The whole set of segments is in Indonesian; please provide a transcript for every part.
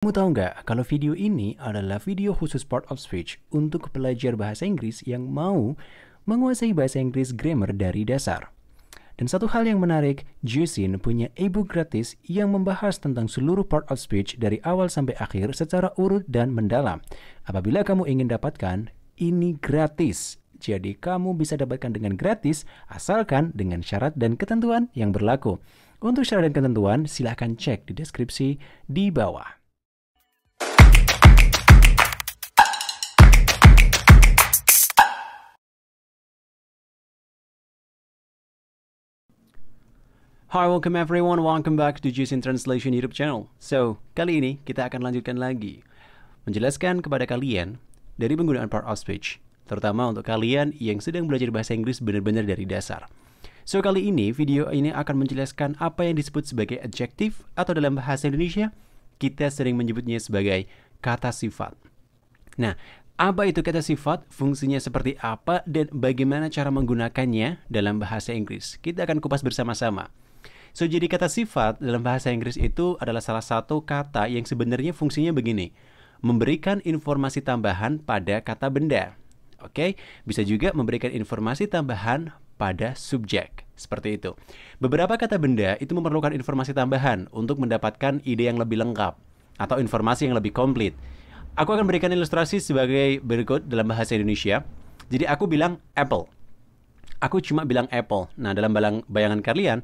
Kamu tahu nggak kalau video ini adalah video khusus part of speech untuk pelajar bahasa Inggris yang mau menguasai bahasa Inggris grammar dari dasar. Dan satu hal yang menarik, Jusin punya e-book gratis yang membahas tentang seluruh part of speech dari awal sampai akhir secara urut dan mendalam. Apabila kamu ingin dapatkan, ini gratis. Jadi kamu bisa dapatkan dengan gratis asalkan dengan syarat dan ketentuan yang berlaku. Untuk syarat dan ketentuan, silahkan cek di deskripsi di bawah. Hi, welcome everyone. Welcome back to Jusin Translation YouTube channel. So, kali ini kita akan lanjutkan lagi menjelaskan kepada kalian dari penggunaan part of speech, terutama untuk kalian yang sedang belajar bahasa Inggris benar-benar dari dasar. So, kali ini video ini akan menjelaskan apa yang disebut sebagai adjective atau dalam bahasa Indonesia kita sering menyebutnya sebagai kata sifat. Nah, apa itu kata sifat, fungsinya seperti apa, dan bagaimana cara menggunakannya dalam bahasa Inggris? Kita akan kupas bersama-sama. So, jadi kata sifat dalam bahasa Inggris itu adalah salah satu kata yang sebenarnya fungsinya begini. Memberikan informasi tambahan pada kata benda. Oke, bisa juga memberikan informasi tambahan pada subjek. Seperti itu. Beberapa kata benda itu memerlukan informasi tambahan untuk mendapatkan ide yang lebih lengkap atau informasi yang lebih komplit. Aku akan berikan ilustrasi sebagai berikut dalam bahasa Indonesia. Jadi aku bilang apple. Aku cuma bilang apple. Nah, dalam bayangan kalian,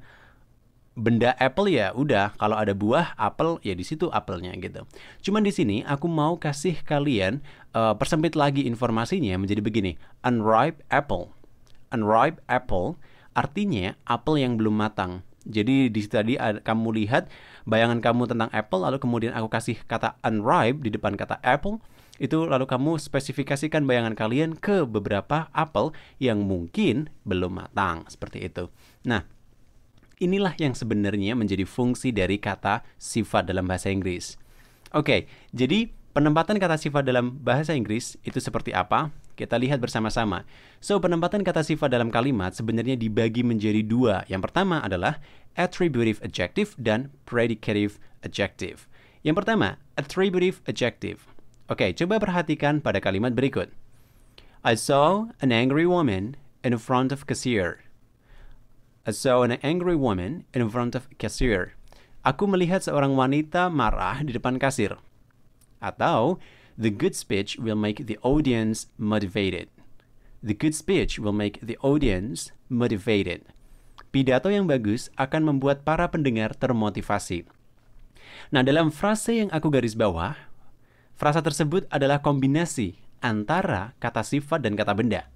benda apple ya udah, kalau ada buah apel ya di situ apelnya gitu. Cuman di sini aku mau kasih kalian persempit lagi informasinya menjadi begini. Unripe apple. Unripe apple artinya apel yang belum matang. Jadi di situ tadi kamu lihat bayangan kamu tentang apple, lalu kemudian aku kasih kata unripe di depan kata apple. Itu lalu kamu spesifikasikan bayangan kalian ke beberapa apel yang mungkin belum matang, seperti itu. Nah, inilah yang sebenarnya menjadi fungsi dari kata sifat dalam bahasa Inggris. Oke, jadi penempatan kata sifat dalam bahasa Inggris itu seperti apa? Kita lihat bersama-sama. So, penempatan kata sifat dalam kalimat sebenarnya dibagi menjadi dua. Yang pertama adalah attributive adjective dan predicative adjective. Yang pertama, attributive adjective. Oke, coba perhatikan pada kalimat berikut. I saw an angry woman in front of cashier. I saw an angry woman in front of cashier. Aku melihat seorang wanita marah di depan kasir. Atau, the good speech will make the audience motivated. The good speech will make the audience motivated. Pidato yang bagus akan membuat para pendengar termotivasi. Nah, dalam frase yang aku garis bawah, frasa tersebut adalah kombinasi antara kata sifat dan kata benda.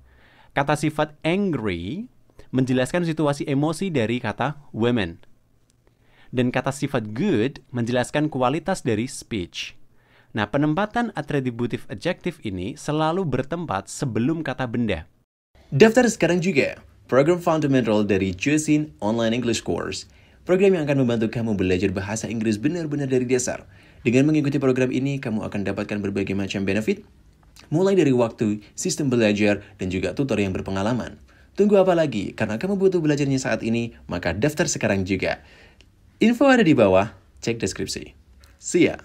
Kata sifat angry menjelaskan situasi emosi dari kata women. Dan kata sifat good menjelaskan kualitas dari speech. Nah, penempatan attributive adjective ini selalu bertempat sebelum kata benda. Daftar sekarang juga program fundamental dari Jusin Online English Course. Program yang akan membantu kamu belajar bahasa Inggris benar-benar dari dasar. Dengan mengikuti program ini, kamu akan dapatkan berbagai macam benefit, mulai dari waktu, sistem belajar, dan juga tutor yang berpengalaman. Tunggu apa lagi? Karena kamu butuh belajarnya saat ini, maka daftar sekarang juga. Info ada di bawah, cek deskripsi. See ya!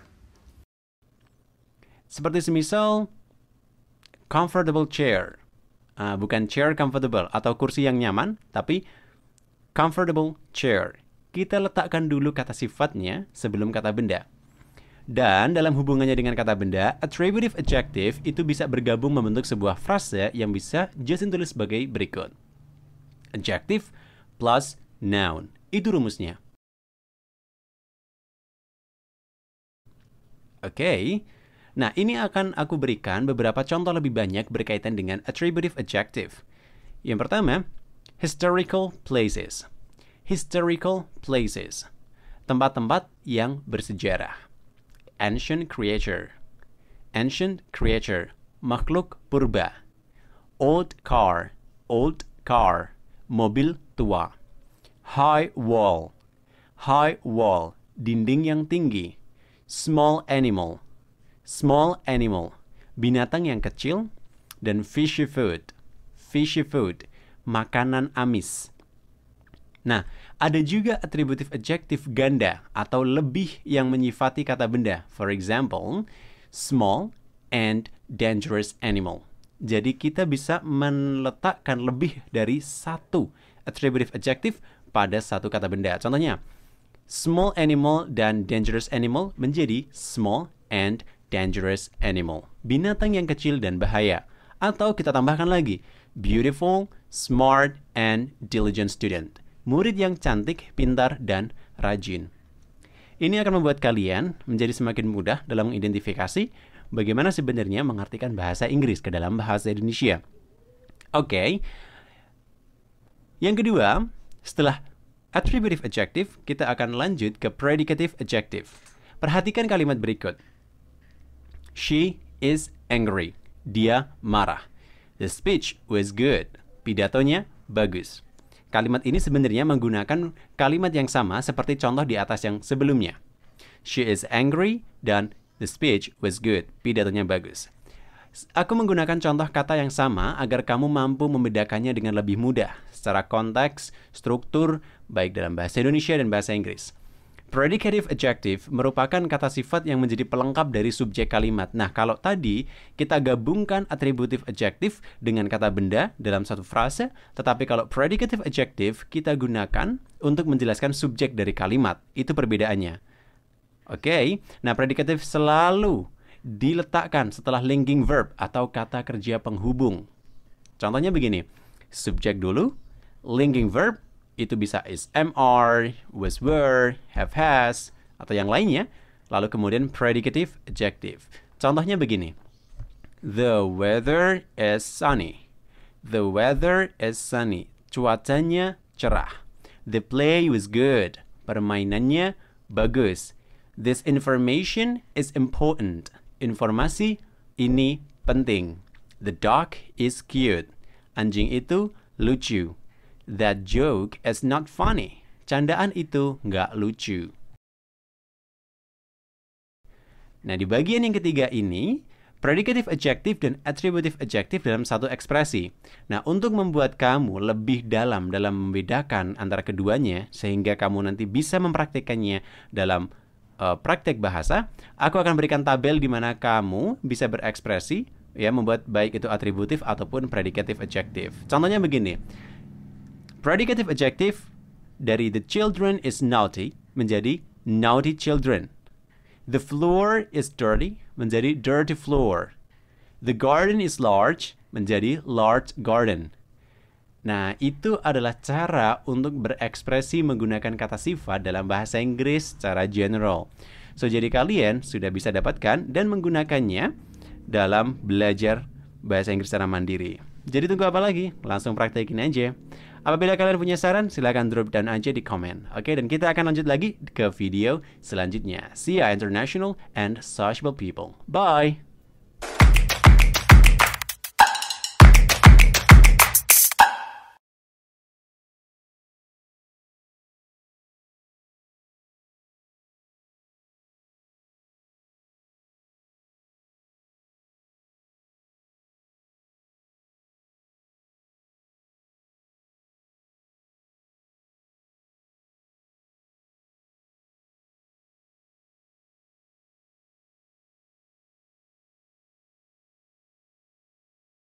Seperti semisal, comfortable chair. Bukan chair comfortable atau kursi yang nyaman, tapi comfortable chair. Kita letakkan dulu kata sifatnya sebelum kata benda. Dan dalam hubungannya dengan kata benda, attributive adjective itu bisa bergabung membentuk sebuah frase yang bisa Jusin tulis sebagai berikut. Adjective plus noun. Itu rumusnya. Oke. Nah, ini akan aku berikan beberapa contoh lebih banyak berkaitan dengan attributive adjective. Yang pertama, historical places. Historical places. Tempat-tempat yang bersejarah. Ancient creature. Ancient creature. Makhluk purba. Old car. Old car. Mobil tua. High wall. High wall. Dinding yang tinggi. Small animal. Small animal. Binatang yang kecil. Dan fishy food. Fishy food. Makanan amis. Nah, Ada juga atributif adjektif ganda atau lebih yang menyifati kata benda. For example, small and dangerous animal. Jadi kita bisa meletakkan lebih dari satu atributif adjektif pada satu kata benda. Contohnya, small animal dan dangerous animal menjadi small and dangerous animal. Binatang yang kecil dan bahaya. Atau kita tambahkan lagi, beautiful, smart, and diligent student. Murid yang cantik, pintar, dan rajin. Ini akan membuat kalian menjadi semakin mudah dalam mengidentifikasi bagaimana sebenarnya mengartikan bahasa Inggris ke dalam bahasa Indonesia. Oke. Yang kedua, setelah attributive adjective, kita akan lanjut ke predicative adjective. Perhatikan kalimat berikut. She is angry. Dia marah. The speech was good. Pidatonya bagus. Kalimat ini sebenarnya menggunakan kalimat yang sama seperti contoh di atas yang sebelumnya. She is angry dan the speech was good. Pidatonya bagus. Aku menggunakan contoh kata yang sama agar kamu mampu membedakannya dengan lebih mudah secara konteks, struktur, baik dalam bahasa Indonesia dan bahasa Inggris. Predicative adjective merupakan kata sifat yang menjadi pelengkap dari subjek kalimat. Nah, kalau tadi kita gabungkan attributive adjective dengan kata benda dalam satu frase, tetapi kalau predicative adjective kita gunakan untuk menjelaskan subjek dari kalimat. Itu perbedaannya. Oke, nah predicative selalu diletakkan setelah linking verb atau kata kerja penghubung. Contohnya begini, subjek dulu, linking verb, itu bisa is, MR, was, were, have, has, atau yang lainnya. Lalu kemudian predicative adjective. Contohnya begini. The weather is sunny. The weather is sunny. Cuacanya cerah. The play was good. Permainannya bagus. This information is important. Informasi ini penting. The dog is cute. Anjing itu lucu. That joke is not funny. Candaan itu nggak lucu. Nah, di bagian yang ketiga ini, predicative adjective dan attributive adjective dalam satu ekspresi. Nah, untuk membuat kamu lebih dalam membedakan antara keduanya, sehingga kamu nanti bisa mempraktikkannya dalam praktek bahasa, aku akan berikan tabel di mana kamu bisa berekspresi, ya, membuat baik itu atributif ataupun predicative adjective. Contohnya begini. Predicative adjective dari the children is naughty menjadi naughty children. The floor is dirty menjadi dirty floor. The garden is large menjadi large garden. Nah, itu adalah cara untuk berekspresi menggunakan kata sifat dalam bahasa Inggris secara general. So, jadi kalian sudah bisa dapatkan dan menggunakannya dalam belajar bahasa Inggris secara mandiri. Jadi tunggu apa lagi? Langsung praktekin aja. Apabila kalian punya saran, silakan drop down aja di komen. Oke, dan kita akan lanjut lagi ke video selanjutnya. See ya international and sociable people. Bye!